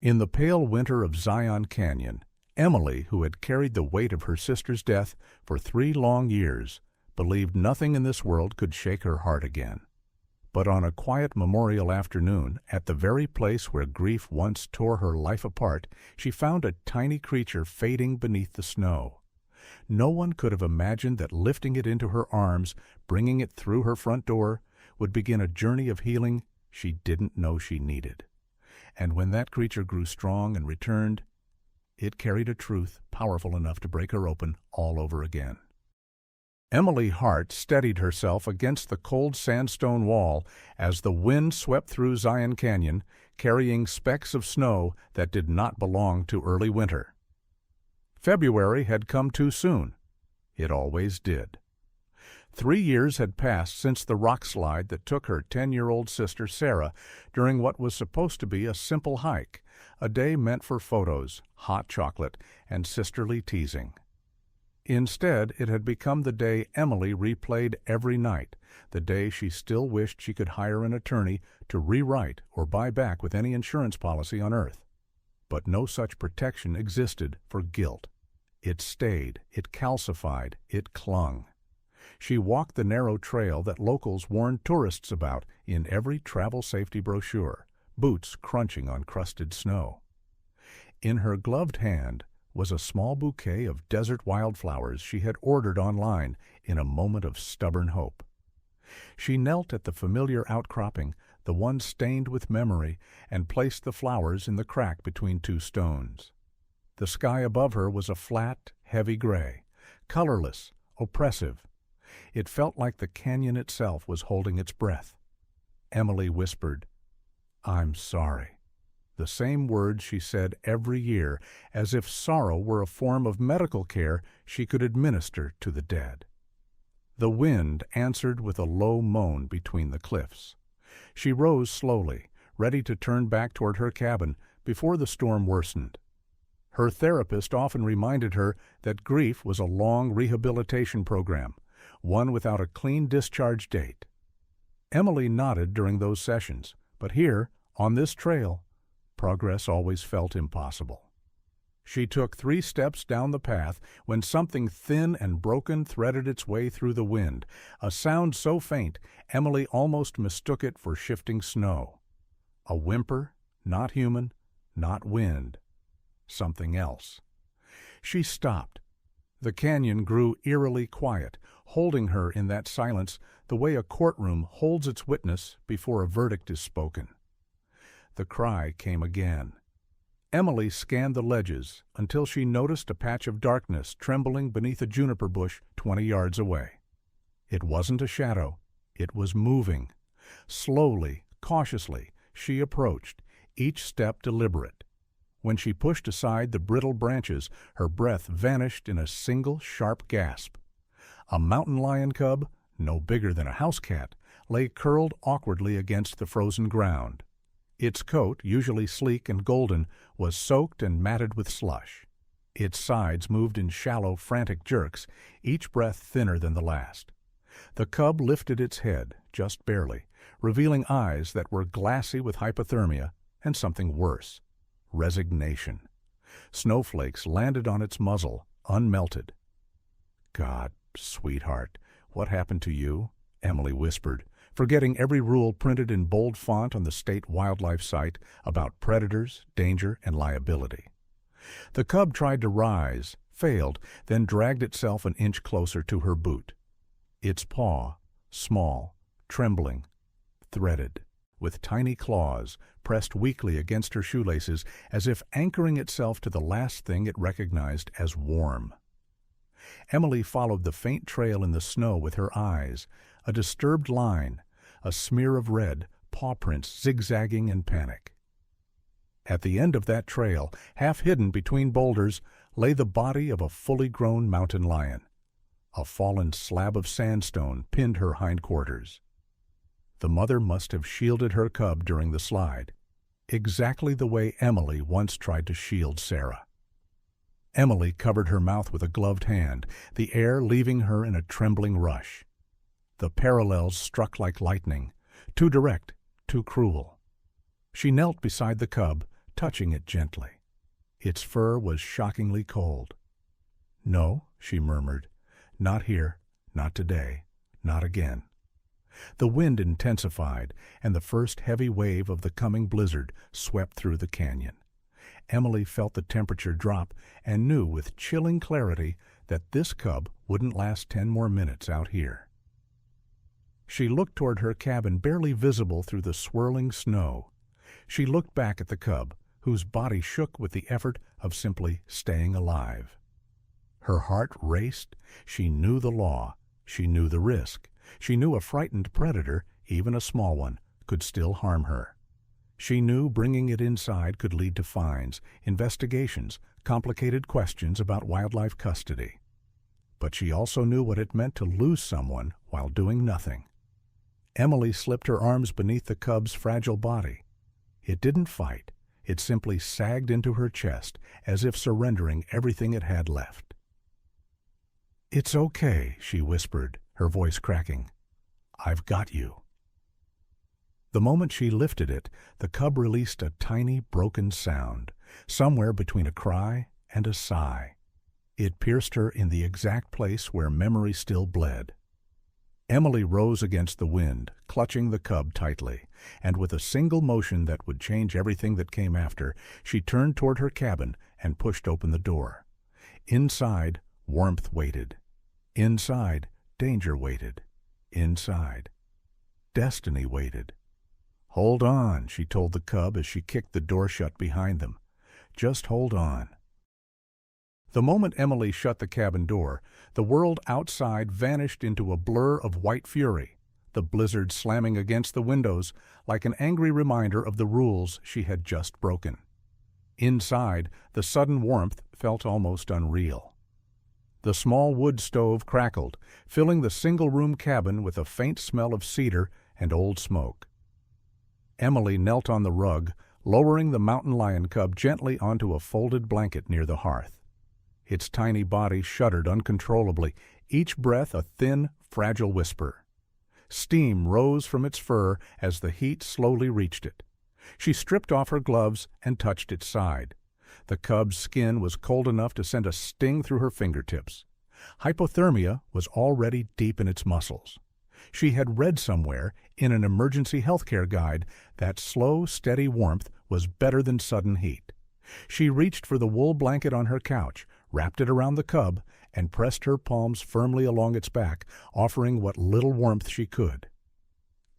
In the pale winter of Zion Canyon, Emily, who had carried the weight of her sister's death for 3 long years, believed nothing in this world could shake her heart again. But on a quiet memorial afternoon, at the very place where grief once tore her life apart, she found a tiny creature fading beneath the snow. No one could have imagined that lifting it into her arms, bringing it through her front door, would begin a journey of healing she didn't know she needed. And when that creature grew strong and returned, it carried a truth powerful enough to break her open all over again. Emily Hart steadied herself against the cold sandstone wall as the wind swept through Zion Canyon, carrying specks of snow that did not belong to early winter. February had come too soon. It always did. 3 years had passed since the rock slide that took her 10-year-old sister Sarah during what was supposed to be a simple hike, a day meant for photos, hot chocolate, and sisterly teasing. Instead, it had become the day Emily replayed every night, the day she still wished she could hire an attorney to rewrite or buy back with any insurance policy on earth. But no such protection existed for guilt. It stayed, it calcified, it clung. She walked the narrow trail that locals warned tourists about in every travel safety brochure, boots crunching on crusted snow. In her gloved hand was a small bouquet of desert wildflowers she had ordered online in a moment of stubborn hope. She knelt at the familiar outcropping, the one stained with memory, and placed the flowers in the crack between 2 stones. The sky above her was a flat, heavy gray, colorless, oppressive. It felt like the canyon itself was holding its breath. Emily whispered, "I'm sorry," the same words she said every year, as if sorrow were a form of medical care she could administer to the dead. The wind answered with a low moan between the cliffs. She rose slowly, ready to turn back toward her cabin before the storm worsened. Her therapist often reminded her that grief was a long rehabilitation program, one without a clean discharge date. Emily nodded during those sessions, but here, on this trail, progress always felt impossible. She took 3 steps down the path when something thin and broken threaded its way through the wind, a sound so faint Emily almost mistook it for shifting snow. A whimper, not human, not wind, something else. She stopped. The canyon grew eerily quiet, holding her in that silence the way a courtroom holds its witness before a verdict is spoken. The cry came again. Emily scanned the ledges until she noticed a patch of darkness trembling beneath a juniper bush 20 yards away. It wasn't a shadow. It was moving. Slowly, cautiously, she approached, each step deliberate. When she pushed aside the brittle branches, her breath vanished in a single sharp gasp. A mountain lion cub, no bigger than a house cat, lay curled awkwardly against the frozen ground. Its coat, usually sleek and golden, was soaked and matted with slush. Its sides moved in shallow, frantic jerks, each breath thinner than the last. The cub lifted its head, just barely, revealing eyes that were glassy with hypothermia and something worse, resignation. Snowflakes landed on its muzzle, unmelted. "God, sweetheart, what happened to you?" Emily whispered, forgetting every rule printed in bold font on the state wildlife site about predators, danger, and liability. The cub tried to rise, failed, then dragged itself an inch closer to her boot. Its paw, small, trembling, threaded, with tiny claws, pressed weakly against her shoelaces as if anchoring itself to the last thing it recognized as warm. Emily followed the faint trail in the snow with her eyes, a disturbed line, a smear of red, paw prints zigzagging in panic. At the end of that trail, half hidden between boulders, lay the body of a fully grown mountain lion. A fallen slab of sandstone pinned her hindquarters. The mother must have shielded her cub during the slide, exactly the way Emily once tried to shield Sarah. Emily covered her mouth with a gloved hand, the air leaving her in a trembling rush. The parallels struck like lightning, too direct, too cruel. She knelt beside the cub, touching it gently. Its fur was shockingly cold. "No," she murmured. "Not here, not today, not again." The wind intensified, and the first heavy wave of the coming blizzard swept through the canyon. Emily felt the temperature drop and knew with chilling clarity that this cub wouldn't last 10 more minutes out here. She looked toward her cabin, barely visible through the swirling snow. She looked back at the cub, whose body shook with the effort of simply staying alive. Her heart raced. She knew the law. She knew the risk. She knew a frightened predator, even a small one, could still harm her. She knew bringing it inside could lead to fines, investigations, complicated questions about wildlife custody. But she also knew what it meant to lose someone while doing nothing. Emily slipped her arms beneath the cub's fragile body. It didn't fight. It simply sagged into her chest, as if surrendering everything it had left. "It's okay," she whispered, her voice cracking. "I've got you." The moment she lifted it, the cub released a tiny, broken sound, somewhere between a cry and a sigh. It pierced her in the exact place where memory still bled. Emily rose against the wind, clutching the cub tightly, and with a single motion that would change everything that came after, she turned toward her cabin and pushed open the door. Inside, warmth waited. Inside, danger waited. Inside, destiny waited. "Hold on," she told the cub as she kicked the door shut behind them. "Just hold on." The moment Emily shut the cabin door, the world outside vanished into a blur of white fury, the blizzard slamming against the windows like an angry reminder of the rules she had just broken. Inside, the sudden warmth felt almost unreal. The small wood stove crackled, filling the single-room cabin with a faint smell of cedar and old smoke. Emily knelt on the rug, lowering the mountain lion cub gently onto a folded blanket near the hearth. Its tiny body shuddered uncontrollably, each breath a thin, fragile whisper. Steam rose from its fur as the heat slowly reached it. She stripped off her gloves and touched its side. The cub's skin was cold enough to send a sting through her fingertips. Hypothermia was already deep in its muscles. She had read somewhere, in an emergency healthcare guide, that slow, steady warmth was better than sudden heat. She reached for the wool blanket on her couch, wrapped it around the cub, and pressed her palms firmly along its back, offering what little warmth she could.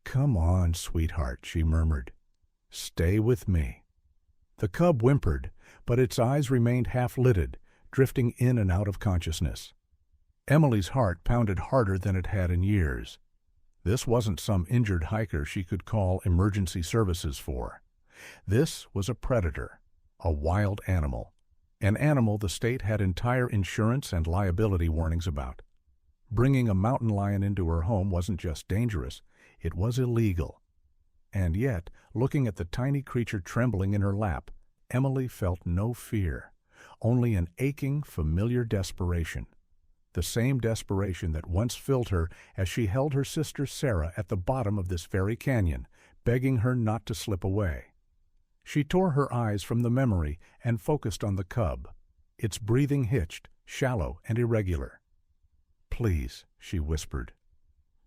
"Come on, sweetheart," she murmured. "Stay with me." The cub whimpered, but its eyes remained half-lidded, drifting in and out of consciousness. Emily's heart pounded harder than it had in years. This wasn't some injured hiker she could call emergency services for. This was a predator, a wild animal, an animal the state had entire insurance and liability warnings about. Bringing a mountain lion into her home wasn't just dangerous, it was illegal. And yet, looking at the tiny creature trembling in her lap, Emily felt no fear, only an aching, familiar desperation. The same desperation that once filled her as she held her sister Sarah at the bottom of this very canyon, begging her not to slip away. She tore her eyes from the memory and focused on the cub, its breathing hitched, shallow, and irregular. "Please," she whispered.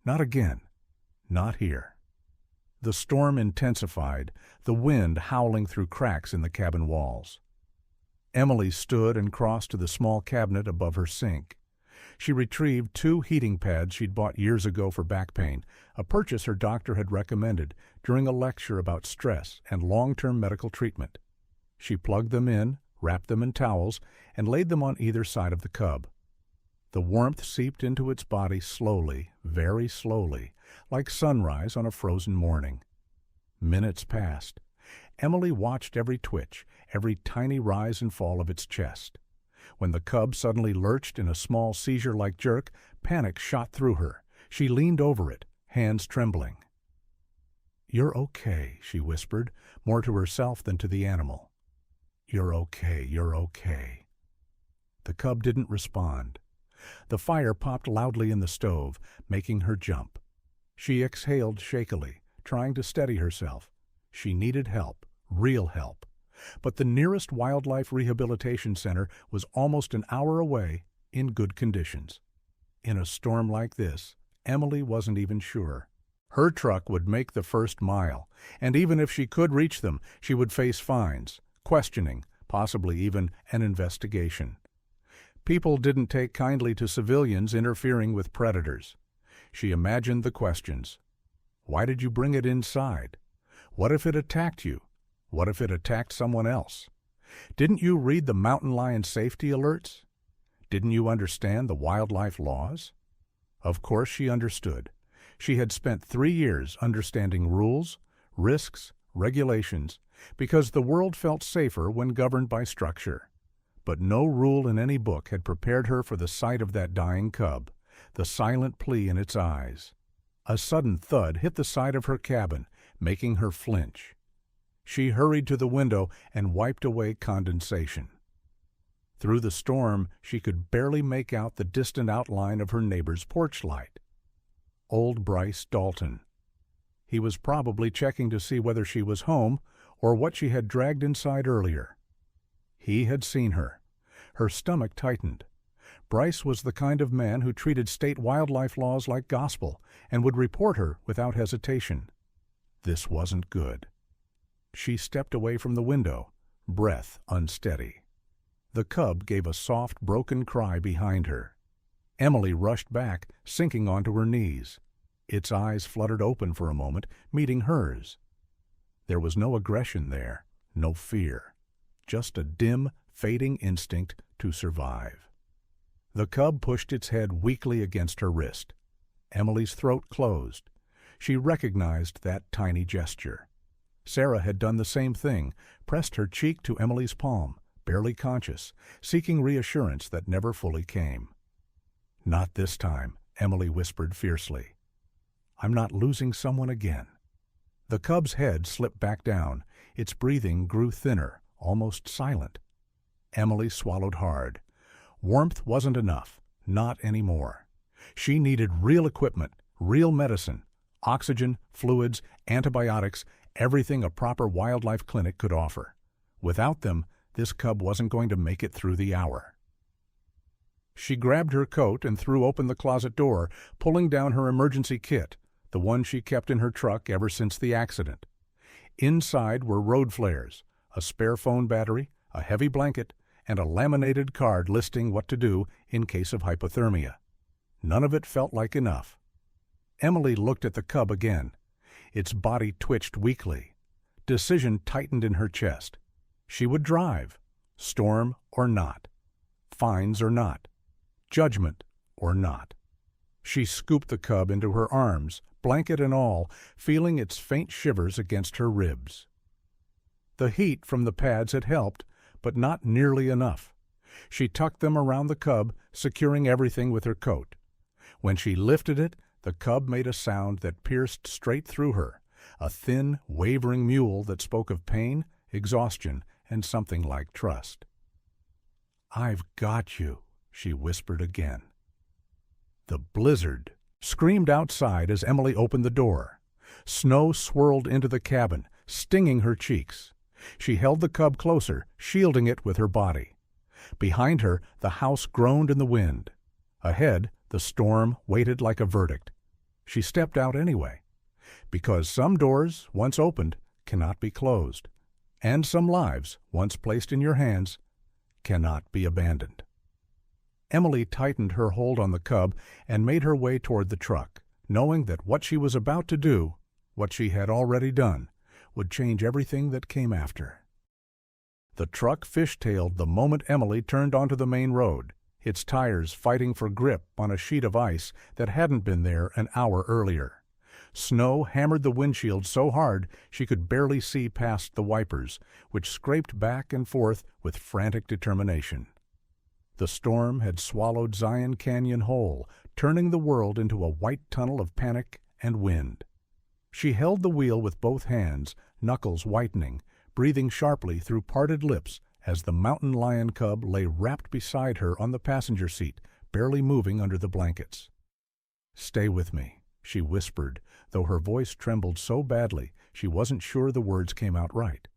"Not again. Not here." The storm intensified, the wind howling through cracks in the cabin walls. Emily stood and crossed to the small cabinet above her sink. She retrieved 2 heating pads she'd bought years ago for back pain, a purchase her doctor had recommended during a lecture about stress and long-term medical treatment. She plugged them in, wrapped them in towels, and laid them on either side of the cub. The warmth seeped into its body slowly, very slowly, like sunrise on a frozen morning. Minutes passed. Emily watched every twitch, every tiny rise and fall of its chest. When the cub suddenly lurched in a small seizure-like jerk, panic shot through her. She leaned over it, hands trembling. "You're okay," she whispered, more to herself than to the animal. "You're okay, you're okay." The cub didn't respond. The fire popped loudly in the stove, making her jump. She exhaled shakily, trying to steady herself. She needed help, real help. But the nearest wildlife rehabilitation center was almost an hour away in good conditions. In a storm like this, Emily wasn't even sure. Her truck would make the first mile, and even if she could reach them, she would face fines, questioning, possibly even an investigation. People didn't take kindly to civilians interfering with predators. She imagined the questions. Why did you bring it inside? What if it attacked you? What if it attacked someone else? Didn't you read the mountain lion safety alerts? Didn't you understand the wildlife laws? Of course she understood. She had spent 3 years understanding rules, risks, regulations, because the world felt safer when governed by structure. But no rule in any book had prepared her for the sight of that dying cub, the silent plea in its eyes. A sudden thud hit the side of her cabin, making her flinch. She hurried to the window and wiped away condensation. Through the storm, she could barely make out the distant outline of her neighbor's porch light. Old Bryce Dalton. He was probably checking to see whether she was home or what she had dragged inside earlier. He had seen her. Her stomach tightened. Bryce was the kind of man who treated state wildlife laws like gospel and would report her without hesitation. This wasn't good. She stepped away from the window, breath unsteady. The cub gave a soft, broken cry behind her. Emily rushed back, sinking onto her knees. Its eyes fluttered open for a moment, meeting hers. There was no aggression there, no fear, just a dim, fading instinct to survive. The cub pushed its head weakly against her wrist. Emily's throat closed. She recognized that tiny gesture. Sarah had done the same thing, pressed her cheek to Emily's palm, barely conscious, seeking reassurance that never fully came. "Not this time," Emily whispered fiercely. "I'm not losing someone again." The cub's head slipped back down. Its breathing grew thinner, almost silent. Emily swallowed hard. Warmth wasn't enough, not anymore. She needed real equipment, real medicine, oxygen, fluids, antibiotics, everything a proper wildlife clinic could offer. Without them, this cub wasn't going to make it through the hour. She grabbed her coat and threw open the closet door, pulling down her emergency kit, the one she kept in her truck ever since the accident. Inside were road flares, a spare phone battery, a heavy blanket, and a laminated card listing what to do in case of hypothermia. None of it felt like enough. Emily looked at the cub again. Its body twitched weakly. Decision tightened in her chest. She would drive, storm or not, fines or not, judgment or not. She scooped the cub into her arms, blanket and all, feeling its faint shivers against her ribs. The heat from the pads had helped, but not nearly enough. She tucked them around the cub, securing everything with her coat. When she lifted it, the cub made a sound that pierced straight through her, a thin, wavering mewl that spoke of pain, exhaustion, and something like trust. "I've got you," she whispered again. The blizzard screamed outside as Emily opened the door. Snow swirled into the cabin, stinging her cheeks. She held the cub closer, shielding it with her body. Behind her, the house groaned in the wind. Ahead, the storm waited like a verdict. She stepped out anyway, because some doors, once opened, cannot be closed, and some lives, once placed in your hands, cannot be abandoned. Emily tightened her hold on the cub and made her way toward the truck, knowing that what she was about to do, what she had already done, would change everything that came after. The truck fishtailed the moment Emily turned onto the main road, its tires fighting for grip on a sheet of ice that hadn't been there an hour earlier. Snow hammered the windshield so hard she could barely see past the wipers, which scraped back and forth with frantic determination. The storm had swallowed Zion Canyon whole, turning the world into a white tunnel of panic and wind. She held the wheel with both hands, knuckles whitening, breathing sharply through parted lips as the mountain lion cub lay wrapped beside her on the passenger seat, barely moving under the blankets. "Stay with me," she whispered, though her voice trembled so badly she wasn't sure the words came out right.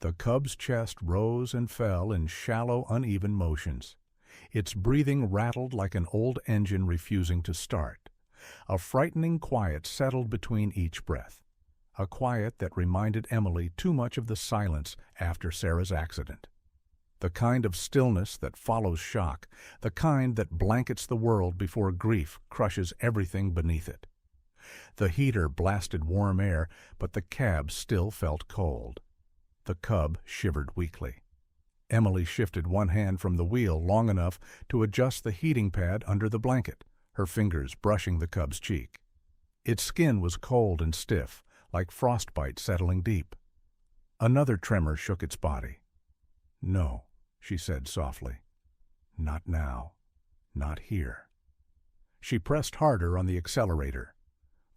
The cub's chest rose and fell in shallow, uneven motions. Its breathing rattled like an old engine refusing to start. A frightening quiet settled between each breath, a quiet that reminded Emily too much of the silence after Sarah's accident. The kind of stillness that follows shock, the kind that blankets the world before grief crushes everything beneath it. The heater blasted warm air, but the cab still felt cold. The cub shivered weakly. Emily shifted one hand from the wheel long enough to adjust the heating pad under the blanket, her fingers brushing the cub's cheek. Its skin was cold and stiff, like frostbite settling deep. Another tremor shook its body. "No," she said softly. "Not now. Not here." She pressed harder on the accelerator.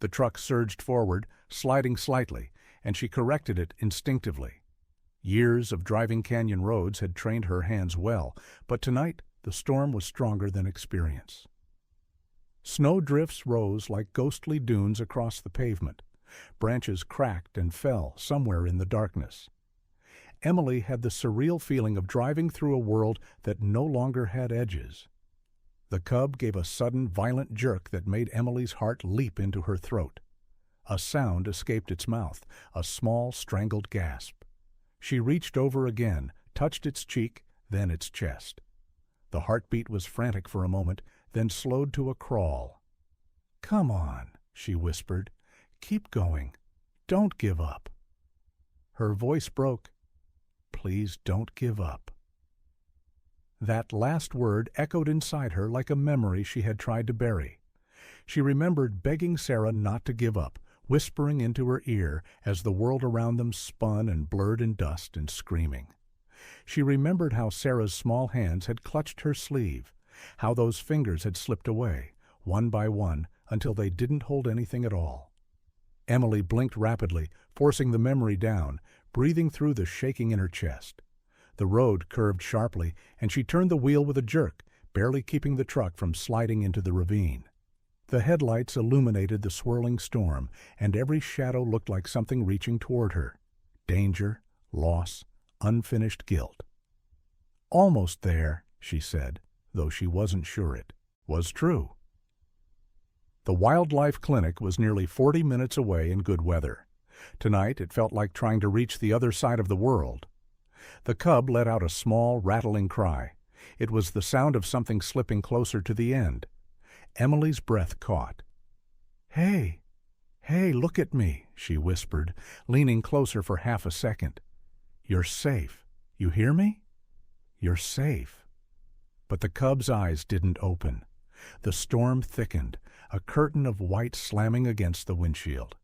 The truck surged forward, sliding slightly, and she corrected it instinctively. Years of driving canyon roads had trained her hands well, but tonight the storm was stronger than experience. Snow drifts rose like ghostly dunes across the pavement. Branches cracked and fell somewhere in the darkness. Emily had the surreal feeling of driving through a world that no longer had edges. The cub gave a sudden, violent jerk that made Emily's heart leap into her throat. A sound escaped its mouth, a small, strangled gasp. She reached over again, touched its cheek, then its chest. The heartbeat was frantic for a moment, then slowed to a crawl. "Come on," she whispered. "Keep going. Don't give up." Her voice broke. "Please don't give up." That last word echoed inside her like a memory she had tried to bury. She remembered begging Sarah not to give up, whispering into her ear as the world around them spun and blurred in dust and screaming. She remembered how Sarah's small hands had clutched her sleeve, how those fingers had slipped away, one by one, until they didn't hold anything at all. Emily blinked rapidly, forcing the memory down, breathing through the shaking in her chest. The road curved sharply, and she turned the wheel with a jerk, barely keeping the truck from sliding into the ravine. The headlights illuminated the swirling storm, and every shadow looked like something reaching toward her. Danger, loss, unfinished guilt. "Almost there," she said, though she wasn't sure it was true. The wildlife clinic was nearly 40 minutes away in good weather. Tonight it felt like trying to reach the other side of the world. The cub let out a small, rattling cry. It was the sound of something slipping closer to the end. Emily's breath caught. "Hey, hey, look at me," she whispered, leaning closer for half a second. "You're safe. You hear me? You're safe." But the cub's eyes didn't open. The storm thickened, a curtain of white slamming against the windshield.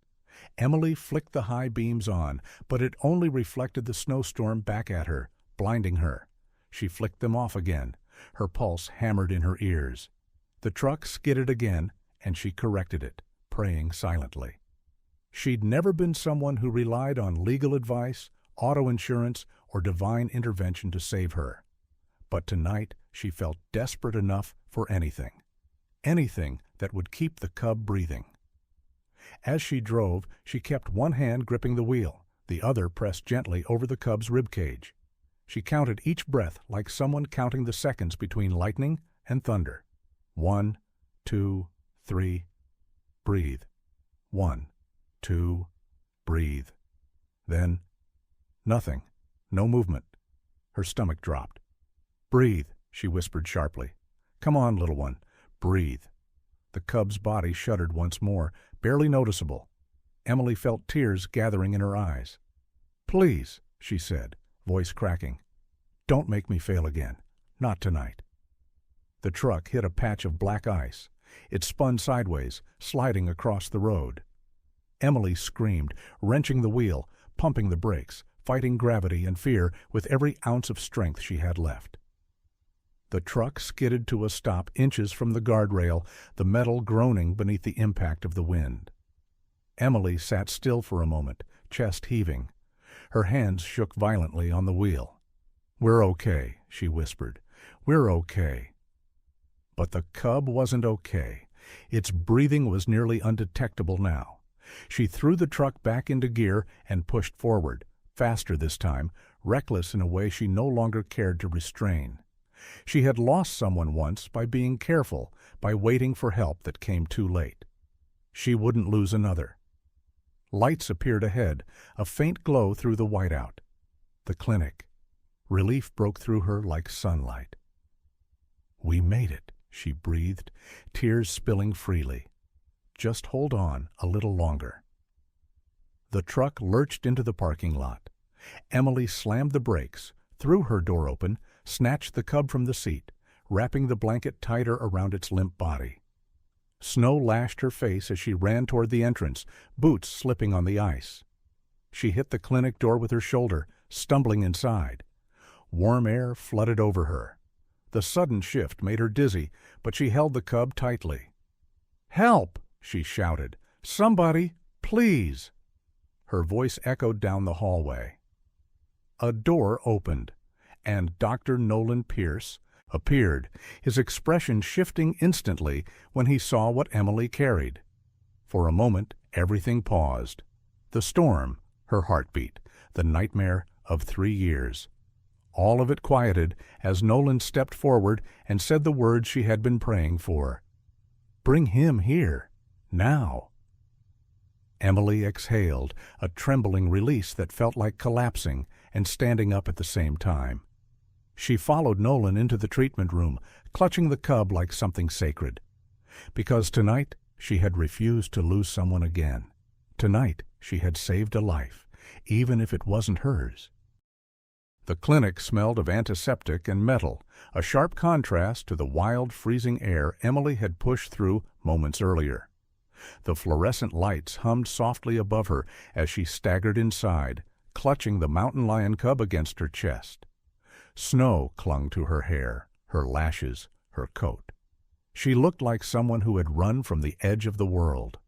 Emily flicked the high beams on, but it only reflected the snowstorm back at her, blinding her. She flicked them off again. Her pulse hammered in her ears. The truck skidded again, and she corrected it, praying silently. She'd never been someone who relied on legal advice, auto insurance, or divine intervention to save her. But tonight she felt desperate enough for anything. Anything that would keep the cub breathing. As she drove, she kept one hand gripping the wheel, the other pressed gently over the cub's ribcage. She counted each breath like someone counting the seconds between lightning and thunder. 1, 2, 3, breathe. 1, 2, breathe. Then, nothing, no movement. Her stomach dropped. "Breathe," she whispered sharply. "Come on, little one, breathe." The cub's body shuddered once more, barely noticeable. Emily felt tears gathering in her eyes. "Please," she said, voice cracking. "Don't make me fail again. Not tonight." The truck hit a patch of black ice. It spun sideways, sliding across the road. Emily screamed, wrenching the wheel, pumping the brakes, fighting gravity and fear with every ounce of strength she had left. The truck skidded to a stop inches from the guardrail, the metal groaning beneath the impact of the wind. Emily sat still for a moment, chest heaving. Her hands shook violently on the wheel. "We're okay," she whispered. "We're okay." But the cub wasn't okay. Its breathing was nearly undetectable now. She threw the truck back into gear and pushed forward, faster this time, reckless in a way she no longer cared to restrain. She had lost someone once by being careful, by waiting for help that came too late. She wouldn't lose another. Lights appeared ahead, a faint glow through the whiteout. The clinic. Relief broke through her like sunlight. "We made it," she breathed, tears spilling freely. "Just hold on a little longer." The truck lurched into the parking lot. Emily slammed the brakes, threw her door open, snatched the cub from the seat, wrapping the blanket tighter around its limp body. Snow lashed her face as she ran toward the entrance, boots slipping on the ice. She hit the clinic door with her shoulder, stumbling inside. Warm air flooded over her. The sudden shift made her dizzy, but she held the cub tightly. "Help!" she shouted. "Somebody, please!" Her voice echoed down the hallway. A door opened, and Dr. Nolan Pierce appeared, his expression shifting instantly when he saw what Emily carried. For a moment, everything paused. The storm, her heartbeat, the nightmare of 3 years. All of it quieted as Nolan stepped forward and said the words she had been praying for. "Bring him here, now." Emily exhaled, a trembling release that felt like collapsing and standing up at the same time. She followed Nolan into the treatment room, clutching the cub like something sacred. Because tonight she had refused to lose someone again. Tonight she had saved a life, even if it wasn't hers. The clinic smelled of antiseptic and metal, a sharp contrast to the wild, freezing air Emily had pushed through moments earlier. The fluorescent lights hummed softly above her as she staggered inside, clutching the mountain lion cub against her chest. Snow clung to her hair, her lashes, her coat. She looked like someone who had run from the edge of the world.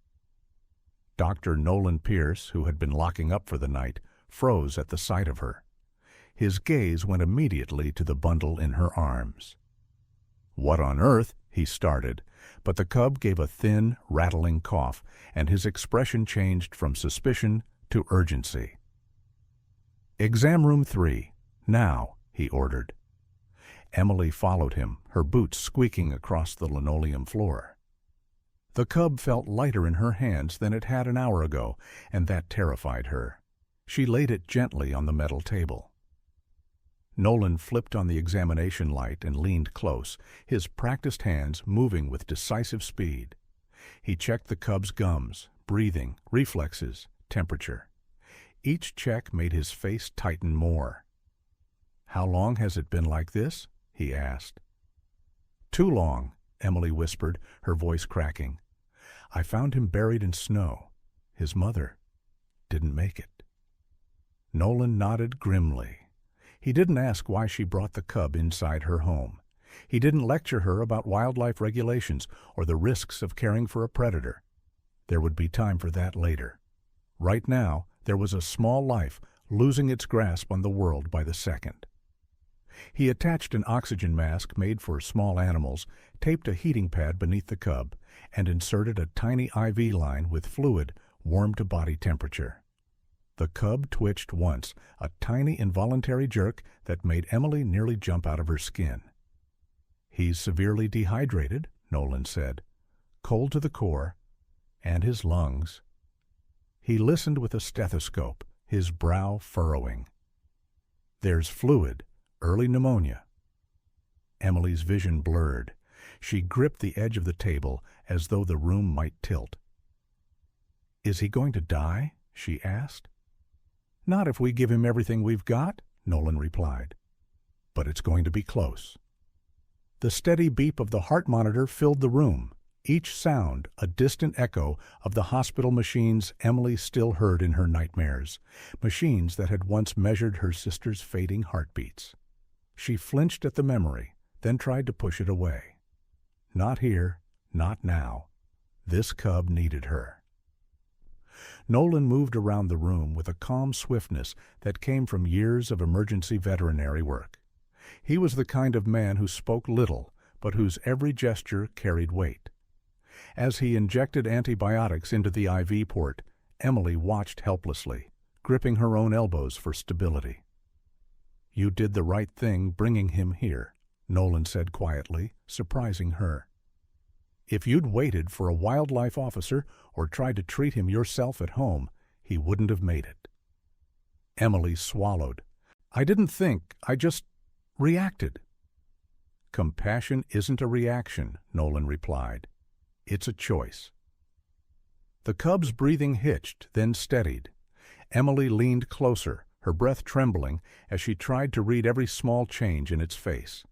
Dr. Nolan Pierce, who had been locking up for the night, froze at the sight of her. His gaze went immediately to the bundle in her arms. "What on earth?" he started, but the cub gave a thin, rattling cough, and his expression changed from suspicion to urgency. "Exam room 3, now," he ordered. Emily followed him, her boots squeaking across the linoleum floor. The cub felt lighter in her hands than it had an hour ago, and that terrified her. She laid it gently on the metal table. Nolan flipped on the examination light and leaned close, his practiced hands moving with decisive speed. He checked the cub's gums, breathing, reflexes, temperature. Each check made his face tighten more. "How long has it been like this?" he asked. "Too long," Emily whispered, her voice cracking. "I found him buried in snow. His mother didn't make it." Nolan nodded grimly. He didn't ask why she brought the cub inside her home. He didn't lecture her about wildlife regulations or the risks of caring for a predator. There would be time for that later. Right now, there was a small life losing its grasp on the world by the second. He attached an oxygen mask made for small animals, taped a heating pad beneath the cub, and inserted a tiny IV line with fluid warm to body temperature. The cub twitched once, a tiny involuntary jerk that made Emily nearly jump out of her skin. "He's severely dehydrated," Nolan said, "cold to the core, and his lungs." He listened with a stethoscope, his brow furrowing. "There's fluid, early pneumonia." Emily's vision blurred. She gripped the edge of the table as though the room might tilt. "Is he going to die?" she asked. "Not if we give him everything we've got," Nolan replied. "But it's going to be close." The steady beep of the heart monitor filled the room, each sound a distant echo of the hospital machines Emily still heard in her nightmares, machines that had once measured her sister's fading heartbeats. She flinched at the memory, then tried to push it away. Not here, not now. This cub needed her. Nolan moved around the room with a calm swiftness that came from years of emergency veterinary work. He was the kind of man who spoke little, but whose every gesture carried weight. As he injected antibiotics into the IV port, Emily watched helplessly, gripping her own elbows for stability. "You did the right thing bringing him here," Nolan said quietly, surprising her. "If you'd waited for a wildlife officer or tried to treat him yourself at home, he wouldn't have made it." Emily swallowed. "I didn't think, I just reacted." "Compassion isn't a reaction," Nolan replied. "It's a choice." The cub's breathing hitched, then steadied. Emily leaned closer, her breath trembling as she tried to read every small change in its face.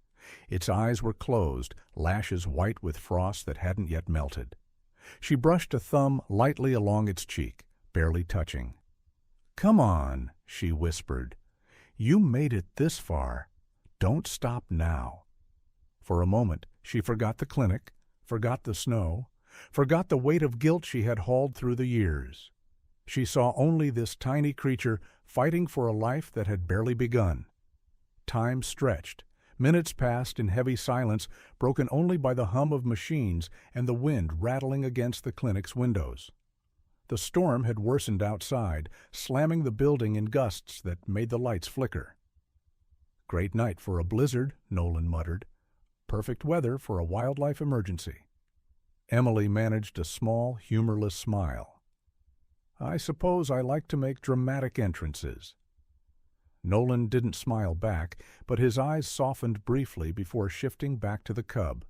Its eyes were closed, lashes white with frost that hadn't yet melted. She brushed a thumb lightly along its cheek, barely touching. "Come on," she whispered. "You made it this far. Don't stop now." For a moment, she forgot the clinic, forgot the snow, forgot the weight of guilt she had hauled through the years. She saw only this tiny creature fighting for a life that had barely begun. Time stretched. Minutes passed in heavy silence, broken only by the hum of machines and the wind rattling against the clinic's windows. The storm had worsened outside, slamming the building in gusts that made the lights flicker. "Great night for a blizzard," Nolan muttered. "Perfect weather for a wildlife emergency." Emily managed a small, humorless smile. "I suppose I like to make dramatic entrances." Nolan didn't smile back, but his eyes softened briefly before shifting back to the cub.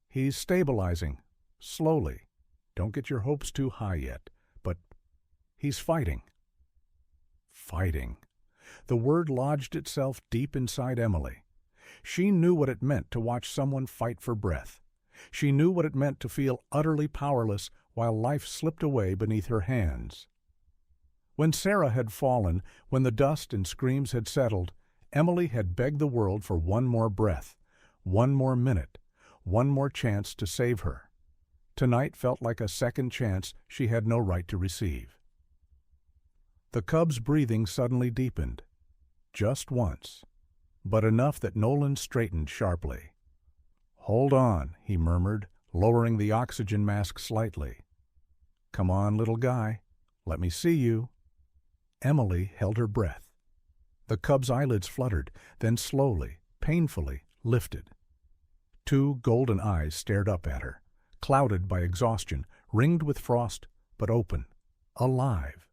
"He's stabilizing. Slowly. Don't get your hopes too high yet. But he's fighting." Fighting. The word lodged itself deep inside Emily. She knew what it meant to watch someone fight for breath. She knew what it meant to feel utterly powerless while life slipped away beneath her hands. When Sarah had fallen, when the dust and screams had settled, Emily had begged the world for one more breath, one more minute, one more chance to save her. Tonight felt like a second chance she had no right to receive. The cub's breathing suddenly deepened. Just once, but enough that Nolan straightened sharply. "Hold on," he murmured, lowering the oxygen mask slightly. "Come on, little guy. Let me see you." Emily held her breath. The cub's eyelids fluttered, then slowly, painfully, lifted. Two golden eyes stared up at her, clouded by exhaustion, ringed with frost, but open, alive.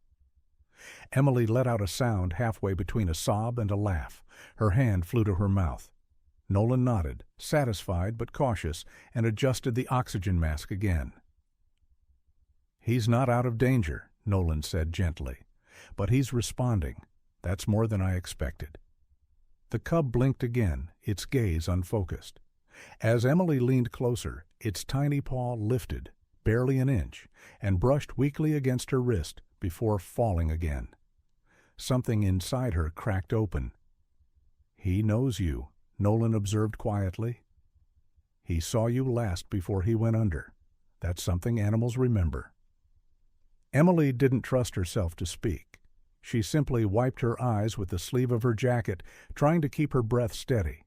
Emily let out a sound halfway between a sob and a laugh. Her hand flew to her mouth. Nolan nodded, satisfied but cautious, and adjusted the oxygen mask again. "He's not out of danger," Nolan said gently. "But he's responding. That's more than I expected." The cub blinked again, its gaze unfocused. As Emily leaned closer, its tiny paw lifted, barely an inch, and brushed weakly against her wrist before falling again. Something inside her cracked open. "He knows you," Nolan observed quietly. "He saw you last before he went under. That's something animals remember." Emily didn't trust herself to speak. She simply wiped her eyes with the sleeve of her jacket, trying to keep her breath steady.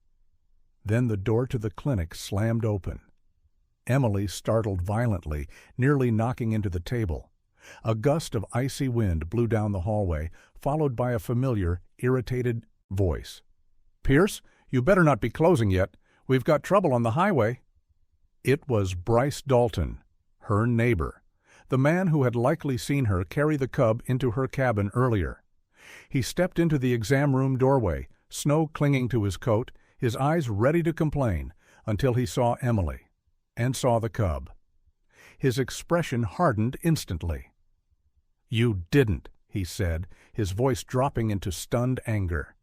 Then the door to the clinic slammed open. Emily startled violently, nearly knocking into the table. A gust of icy wind blew down the hallway, followed by a familiar, irritated voice. "Pierce, you better not be closing yet. We've got trouble on the highway." It was Bryce Dalton, her neighbor, the man who had likely seen her carry the cub into her cabin earlier. He stepped into the exam room doorway, snow clinging to his coat, his eyes ready to complain, until he saw Emily, and saw the cub. His expression hardened instantly. "You didn't," he said, his voice dropping into stunned anger.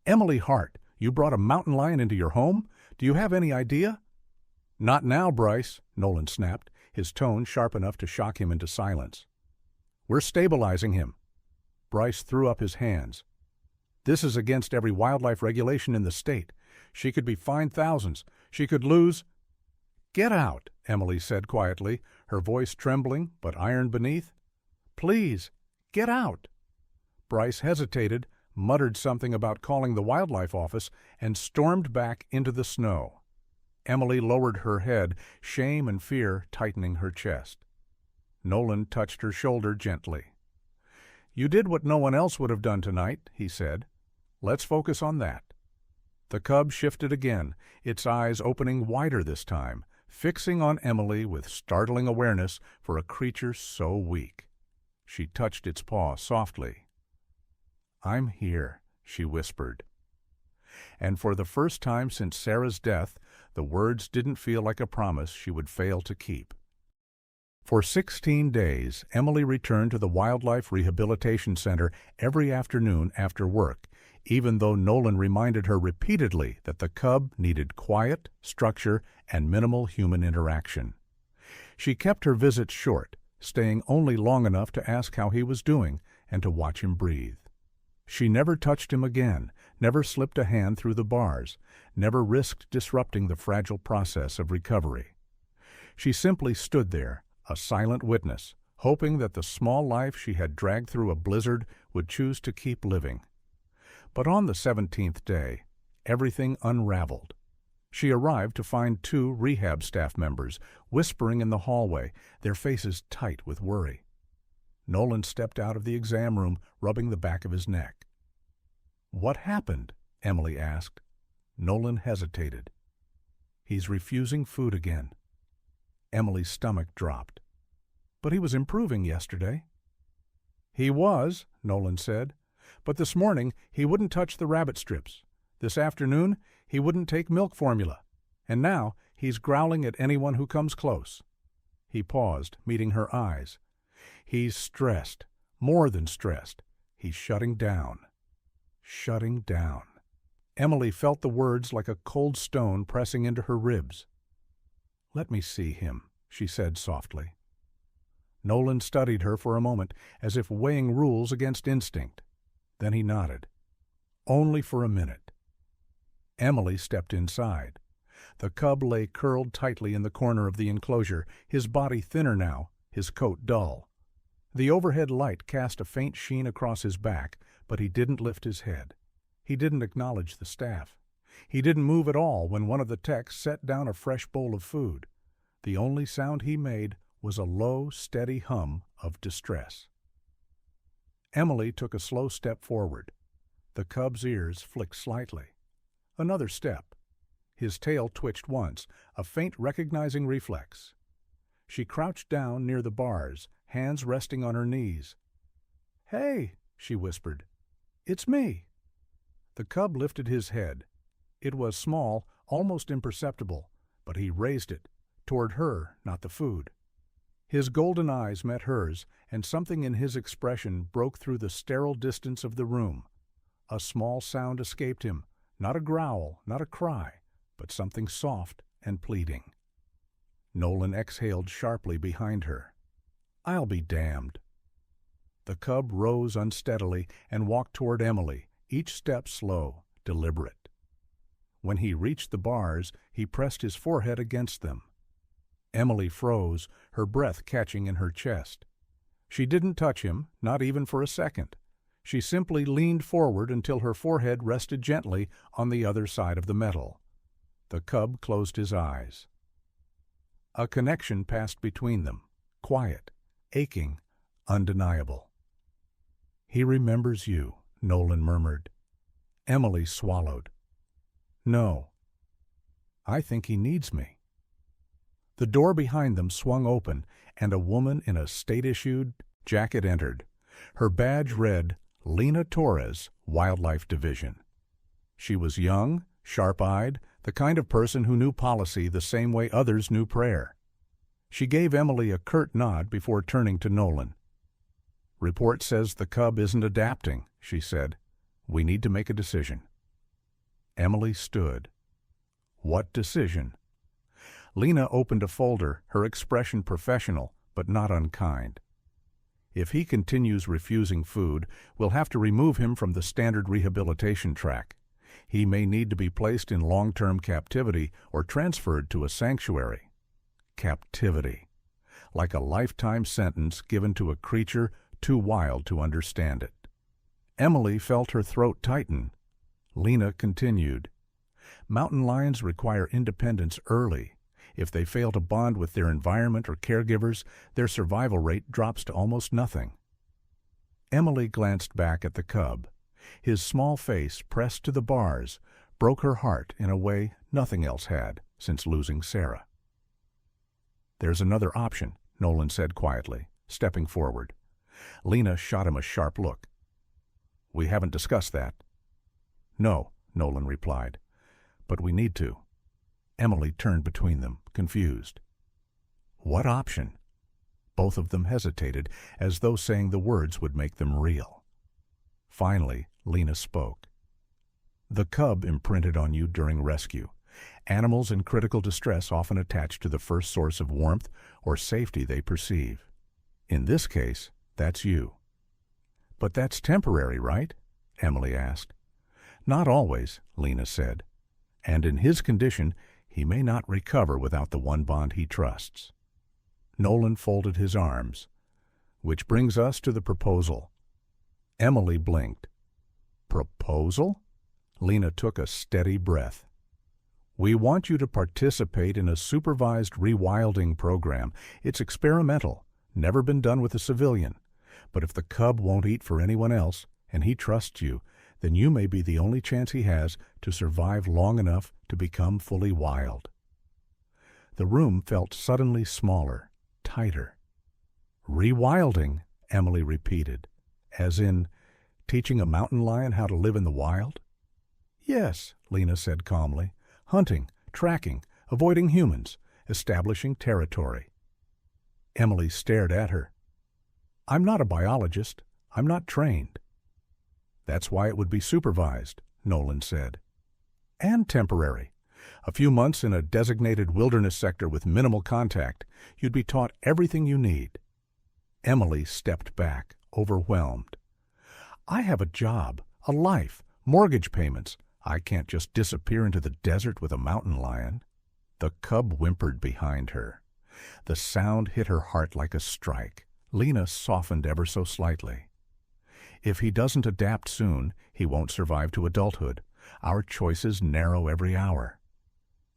"Emily Hart, you brought a mountain lion into your home? Do you have any idea?" "Not now, Bryce," Nolan snapped, his tone sharp enough to shock him into silence. "We're stabilizing him." Bryce threw up his hands. "This is against every wildlife regulation in the state. She could be fined thousands. She could lose—" "Get out," Emily said quietly, her voice trembling but iron beneath. "Please, get out." Bryce hesitated, muttered something about calling the wildlife office, and stormed back into the snow. Emily lowered her head, shame and fear tightening her chest. Nolan touched her shoulder gently. "You did what no one else would have done tonight," he said. "Let's focus on that." The cub shifted again, its eyes opening wider this time, fixing on Emily with startling awareness for a creature so weak. She touched its paw softly. "I'm here," she whispered. And for the first time since Sarah's death, the words didn't feel like a promise she would fail to keep. For 16 days, Emily returned to the Wildlife Rehabilitation Center every afternoon after work, even though Nolan reminded her repeatedly that the cub needed quiet, structure, and minimal human interaction. She kept her visits short, staying only long enough to ask how he was doing and to watch him breathe. She never touched him again, never slipped a hand through the bars, never risked disrupting the fragile process of recovery. She simply stood there, a silent witness, hoping that the small life she had dragged through a blizzard would choose to keep living. But on the 17th day, everything unraveled. She arrived to find 2 rehab staff members whispering in the hallway, their faces tight with worry. Nolan stepped out of the exam room, rubbing the back of his neck. "What happened?" Emily asked. Nolan hesitated. "He's refusing food again." Emily's stomach dropped. "But he was improving yesterday." "He was," Nolan said. "But this morning he wouldn't touch the rabbit strips. This afternoon he wouldn't take milk formula. And now he's growling at anyone who comes close." He paused, meeting her eyes. "He's stressed, more than stressed. He's shutting down." Shutting down. Emily felt the words like a cold stone pressing into her ribs. "Let me see him," she said softly. Nolan studied her for a moment, as if weighing rules against instinct. Then he nodded. "Only for a minute." Emily stepped inside. The cub lay curled tightly in the corner of the enclosure, his body thinner now, his coat dull. The overhead light cast a faint sheen across his back, but he didn't lift his head. He didn't acknowledge the staff. He didn't move at all when one of the techs set down a fresh bowl of food. The only sound he made was a low, steady hum of distress. Emily took a slow step forward. The cub's ears flicked slightly. Another step. His tail twitched once, a faint recognizing reflex. She crouched down near the bars, hands resting on her knees. "Hey," she whispered. "It's me." The cub lifted his head. It was small, almost imperceptible, but he raised it, toward her, not the food. His golden eyes met hers, and something in his expression broke through the sterile distance of the room. A small sound escaped him, not a growl, not a cry, but something soft and pleading. Nolan exhaled sharply behind her. "I'll be damned." The cub rose unsteadily and walked toward Emily, each step slow, deliberate. When he reached the bars, he pressed his forehead against them. Emily froze, her breath catching in her chest. She didn't touch him, not even for a second. She simply leaned forward until her forehead rested gently on the other side of the metal. The cub closed his eyes. A connection passed between them, quiet, aching, undeniable. "He remembers you," Nolan murmured. Emily swallowed. "No. I think he needs me." The door behind them swung open, and a woman in a state-issued jacket entered. Her badge read, "Lena Torres, Wildlife Division." She was young, sharp-eyed, the kind of person who knew policy the same way others knew prayer. She gave Emily a curt nod before turning to Nolan. "Report says the cub isn't adapting," she said. "We need to make a decision." Emily stood. "What decision?" Lena opened a folder, her expression professional, but not unkind. "If he continues refusing food, we'll have to remove him from the standard rehabilitation track. He may need to be placed in long-term captivity or transferred to a sanctuary." Captivity. Like a lifetime sentence given to a creature too wild to understand it. Emily felt her throat tighten. Lena continued. "Mountain lions require independence early. If they fail to bond with their environment or caregivers, their survival rate drops to almost nothing." Emily glanced back at the cub. His small face, pressed to the bars, broke her heart in a way nothing else had since losing Sarah. "There's another option," Nolan said quietly, stepping forward. Lena shot him a sharp look. "We haven't discussed that." "No," Nolan replied, "but we need to." Emily turned between them, confused. "What option?" Both of them hesitated, as though saying the words would make them real. Finally, Lena spoke. "The cub imprinted on you during rescue. Animals in critical distress often attach to the first source of warmth or safety they perceive. In this case, that's you." "But that's temporary, right?" Emily asked. "Not always," Lena said. "And in his condition, he may not recover without the one bond he trusts." Nolan folded his arms. "Which brings us to the proposal." Emily blinked. "Proposal?" Lena took a steady breath. "We want you to participate in a supervised rewilding program. It's experimental, never been done with a civilian. But if the cub won't eat for anyone else, and he trusts you, then you may be the only chance he has to survive long enough to become fully wild." The room felt suddenly smaller, tighter. "Rewilding," Emily repeated, "as in teaching a mountain lion how to live in the wild?" "Yes," Lena said calmly. "Hunting, tracking, avoiding humans, establishing territory." Emily stared at her. "I'm not a biologist. I'm not trained." "That's why it would be supervised," Nolan said. "And temporary. A few months in a designated wilderness sector with minimal contact. You'd be taught everything you need." Emily stepped back, overwhelmed. "I have a job, a life, mortgage payments. I can't just disappear into the desert with a mountain lion." The cub whimpered behind her. The sound hit her heart like a strike. Lena softened ever so slightly. "If he doesn't adapt soon, he won't survive to adulthood. Our choices narrow every hour."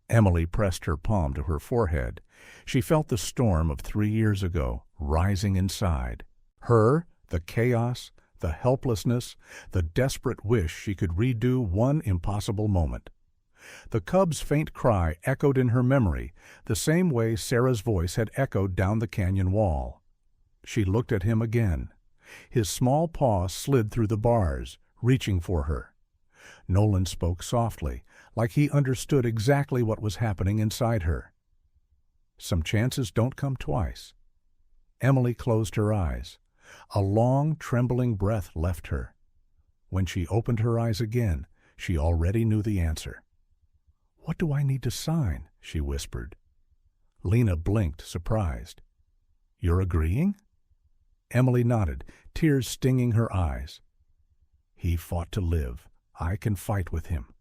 Emily pressed her palm to her forehead. She felt the storm of 3 years ago rising inside. Her, the chaos, the helplessness, the desperate wish she could redo one impossible moment. The cub's faint cry echoed in her memory, the same way Sarah's voice had echoed down the canyon wall. She looked at him again. His small paw slid through the bars, reaching for her. Nolan spoke softly, like he understood exactly what was happening inside her. "Some chances don't come twice." Emily closed her eyes. A long, trembling breath left her. When she opened her eyes again, she already knew the answer. "What do I need to sign?" she whispered. Lena blinked, surprised. "You're agreeing?" Emily nodded, tears stinging her eyes. "He fought to live. I can fight with him."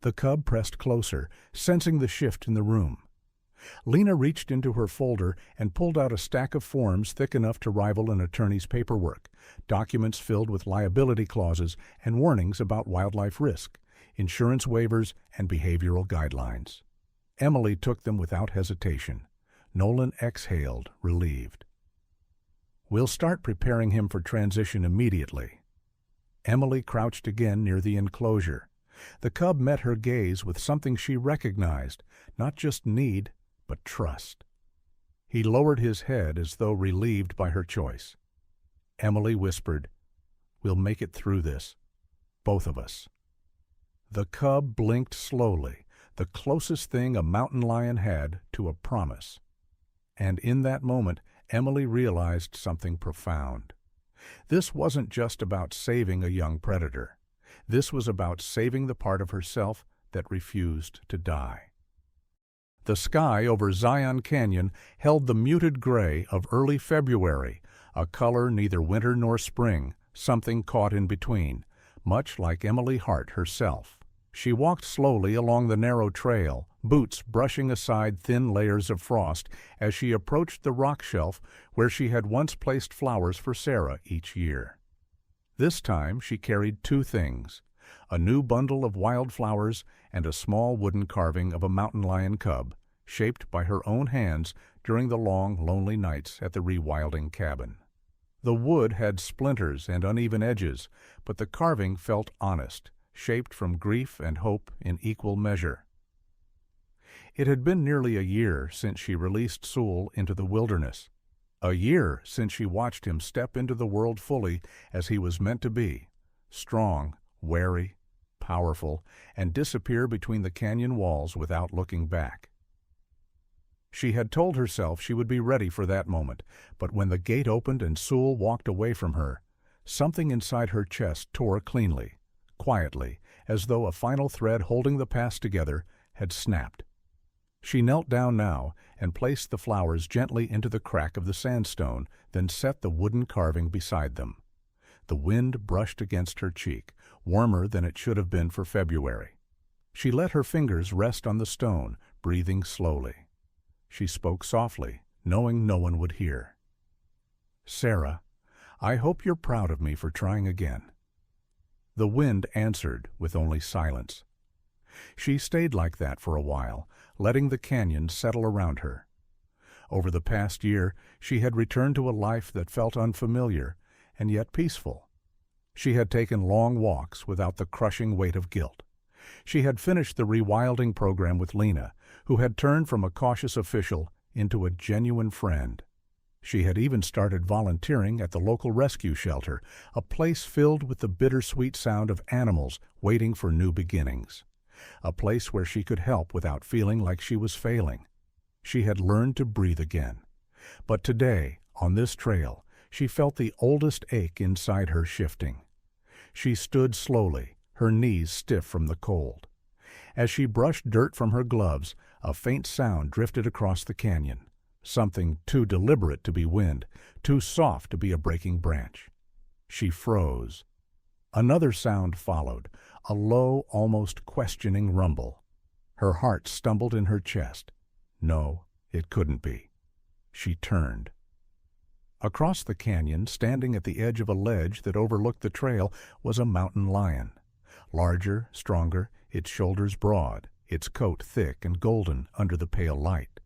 The cub pressed closer, sensing the shift in the room. Lena reached into her folder and pulled out a stack of forms thick enough to rival an attorney's paperwork, documents filled with liability clauses and warnings about wildlife risk, insurance waivers, and behavioral guidelines. Emily took them without hesitation. Nolan exhaled, relieved. "We'll start preparing him for transition immediately." Emily crouched again near the enclosure. The cub met her gaze with something she recognized, not just need, but trust. He lowered his head as though relieved by her choice. Emily whispered, "We'll make it through this. Both of us." The cub blinked slowly, the closest thing a mountain lion had to a promise. And in that moment, Emily realized something profound. This wasn't just about saving a young predator. This was about saving the part of herself that refused to die. The sky over Zion Canyon held the muted gray of early February, a color neither winter nor spring, something caught in between, much like Emily Hart herself. She walked slowly along the narrow trail, boots brushing aside thin layers of frost as she approached the rock shelf where she had once placed flowers for Sarah each year. This time she carried two things, a new bundle of wildflowers and a small wooden carving of a mountain lion cub, shaped by her own hands during the long, lonely nights at the rewilding cabin. The wood had splinters and uneven edges, but the carving felt honest, shaped from grief and hope in equal measure. It had been nearly a year since she released Sul into the wilderness. A year since she watched him step into the world fully as he was meant to be, strong, wary, powerful, and disappear between the canyon walls without looking back. She had told herself she would be ready for that moment, but when the gate opened and Sul walked away from her, something inside her chest tore cleanly, quietly, as though a final thread holding the past together had snapped. She knelt down now and placed the flowers gently into the crack of the sandstone, then set the wooden carving beside them. The wind brushed against her cheek, warmer than it should have been for February. She let her fingers rest on the stone, breathing slowly. She spoke softly, knowing no one would hear. "Sarah, I hope you're proud of me for trying again." The wind answered with only silence. She stayed like that for a while, letting the canyon settle around her. Over the past year, she had returned to a life that felt unfamiliar and yet peaceful. She had taken long walks without the crushing weight of guilt. She had finished the rewilding program with Lena, who had turned from a cautious official into a genuine friend. She had even started volunteering at the local rescue shelter, a place filled with the bittersweet sound of animals waiting for new beginnings. A place where she could help without feeling like she was failing. She had learned to breathe again. But today, on this trail, she felt the oldest ache inside her shifting. She stood slowly, her knees stiff from the cold. As she brushed dirt from her gloves, a faint sound drifted across the canyon, something too deliberate to be wind, too soft to be a breaking branch. She froze. Another sound followed, a low, almost questioning rumble. Her heart stumbled in her chest. No, it couldn't be. She turned. Across the canyon, standing at the edge of a ledge that overlooked the trail, was a mountain lion. Larger, stronger, its shoulders broad, its coat thick and golden under the pale light.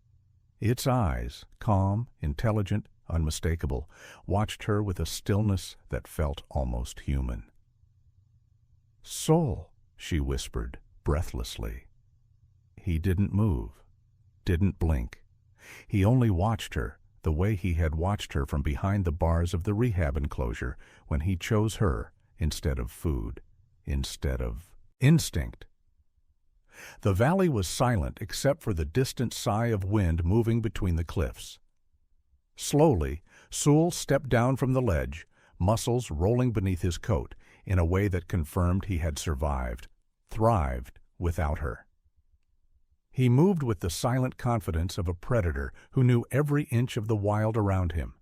Its eyes, calm, intelligent, unmistakable, watched her with a stillness that felt almost human. "Soul," she whispered, breathlessly. He didn't move, didn't blink. He only watched her, the way he had watched her from behind the bars of the rehab enclosure when he chose her instead of food, instead of instinct. The valley was silent except for the distant sigh of wind moving between the cliffs. Slowly, Sul stepped down from the ledge, muscles rolling beneath his coat, in a way that confirmed he had survived, thrived without her. He moved with the silent confidence of a predator who knew every inch of the wild around him.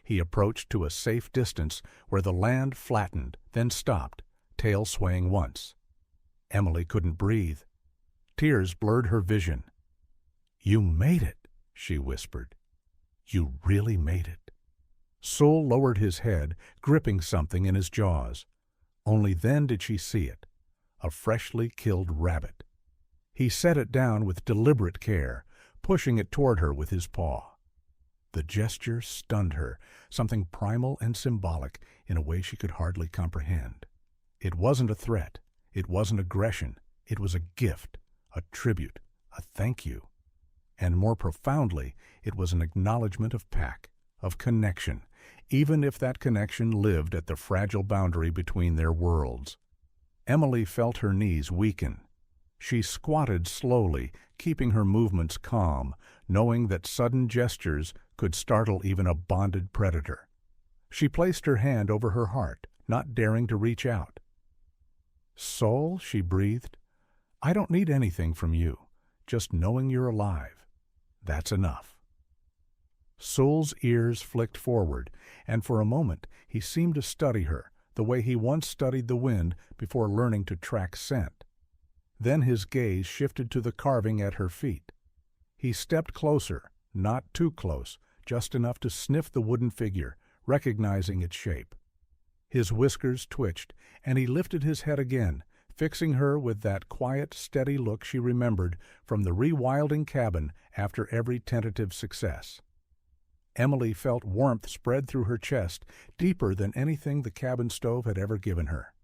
He approached to a safe distance where the land flattened, then stopped, tail swaying once. Emily couldn't breathe. Tears blurred her vision. "You made it," she whispered. "You really made it." Sul lowered his head, gripping something in his jaws. Only then did she see it, a freshly killed rabbit. He set it down with deliberate care, pushing it toward her with his paw. The gesture stunned her, something primal and symbolic in a way she could hardly comprehend. It wasn't a threat, it wasn't aggression, it was a gift, a tribute, a thank you. And more profoundly, it was an acknowledgement of pack, of connection, even if that connection lived at the fragile boundary between their worlds. Emily felt her knees weaken. She squatted slowly, keeping her movements calm, knowing that sudden gestures could startle even a bonded predator. She placed her hand over her heart, not daring to reach out. "Soul," she breathed, "I don't need anything from you, just knowing you're alive. That's enough." Sul's ears flicked forward, and for a moment he seemed to study her, the way he once studied the wind before learning to track scent. Then his gaze shifted to the carving at her feet. He stepped closer, not too close, just enough to sniff the wooden figure, recognizing its shape. His whiskers twitched, and he lifted his head again, fixing her with that quiet, steady look she remembered from the rewilding cabin after every tentative success. Emily felt warmth spread through her chest, deeper than anything the cabin stove had ever given her.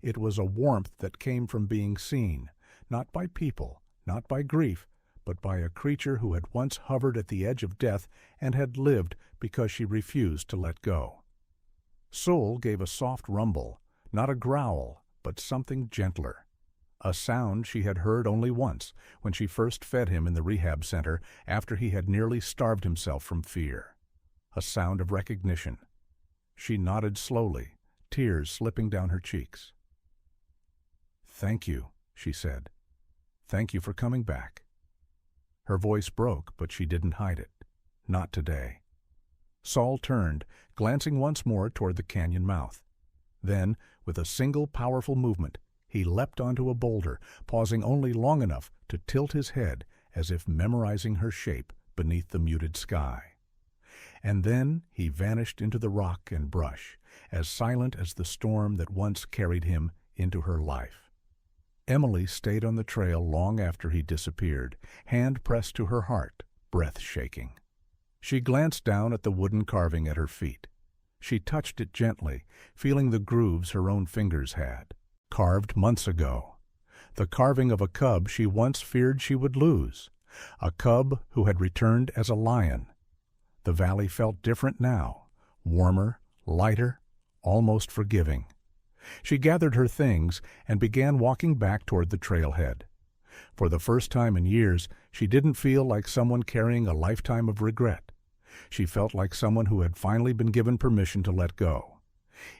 It was a warmth that came from being seen, not by people, not by grief, but by a creature who had once hovered at the edge of death and had lived because she refused to let go. Sol gave a soft rumble, not a growl, but something gentler. A sound she had heard only once, when she first fed him in the rehab center after he had nearly starved himself from fear. A sound of recognition. She nodded slowly, tears slipping down her cheeks. "Thank you," she said. "Thank you for coming back." Her voice broke, but she didn't hide it. Not today. Sol turned, glancing once more toward the canyon mouth. Then, with a single powerful movement, he leapt onto a boulder, pausing only long enough to tilt his head as if memorizing her shape beneath the muted sky. And then he vanished into the rock and brush, as silent as the storm that once carried him into her life. Emily stayed on the trail long after he disappeared, hand pressed to her heart, breath shaking. She glanced down at the wooden carving at her feet. She touched it gently, feeling the grooves her own fingers had. Carved months ago. The carving of a cub she once feared she would lose. A cub who had returned as a lion. The valley felt different now, warmer, lighter, almost forgiving. She gathered her things and began walking back toward the trailhead. For the first time in years, she didn't feel like someone carrying a lifetime of regret. She felt like someone who had finally been given permission to let go.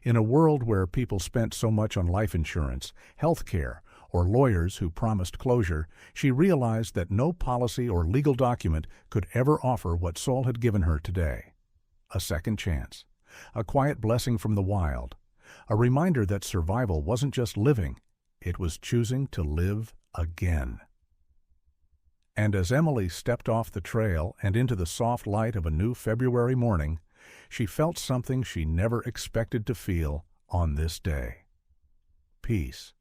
In a world where people spent so much on life insurance, health care, or lawyers who promised closure, she realized that no policy or legal document could ever offer what Sol had given her today. A second chance. A quiet blessing from the wild. A reminder that survival wasn't just living, it was choosing to live again. And as Emily stepped off the trail and into the soft light of a new February morning, she felt something she never expected to feel on this day. Peace.